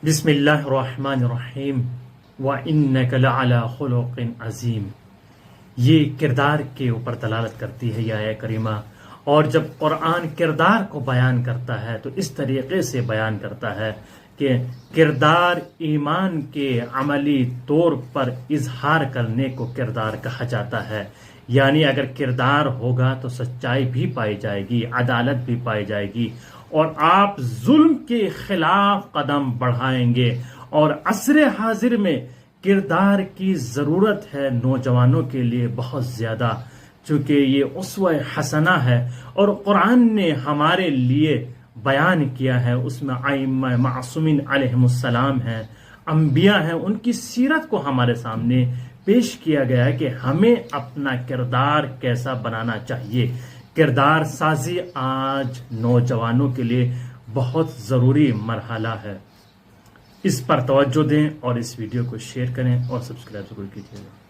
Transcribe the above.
بسم اللہ الرحمن الرحیم وَإِنَّكَ لَعَلَىٰ خُلُقٍ عَظِيمٍ۔ یہ کردار کے اوپر دلالت کرتی ہے یہ آیت کریمہ، اور جب قرآن کردار کو بیان کرتا ہے تو اس طریقے سے بیان کرتا ہے کہ کردار ایمان کے عملی طور پر اظہار کرنے کو کردار کہا جاتا ہے۔ یعنی اگر کردار ہوگا تو سچائی بھی پائی جائے گی، عدالت بھی پائی جائے گی، اور آپ ظلم کے خلاف قدم بڑھائیں گے۔ اور عصر حاضر میں کردار کی ضرورت ہے نوجوانوں کے لیے بہت زیادہ، چونکہ یہ اسوہ حسنہ ہے اور قرآن نے ہمارے لیے بیان کیا ہے، اس میں ائمہ معصومین علیہم السلام ہیں، انبیاء ہیں، ان کی سیرت کو ہمارے سامنے پیش کیا گیا ہے کہ ہمیں اپنا کردار کیسا بنانا چاہیے۔ کردار سازی آج نوجوانوں کے لیے بہت ضروری مرحلہ ہے۔ اس پر توجہ دیں اور اس ویڈیو کو شیئر کریں اور سبسکرائب ضرور کیجیے گا۔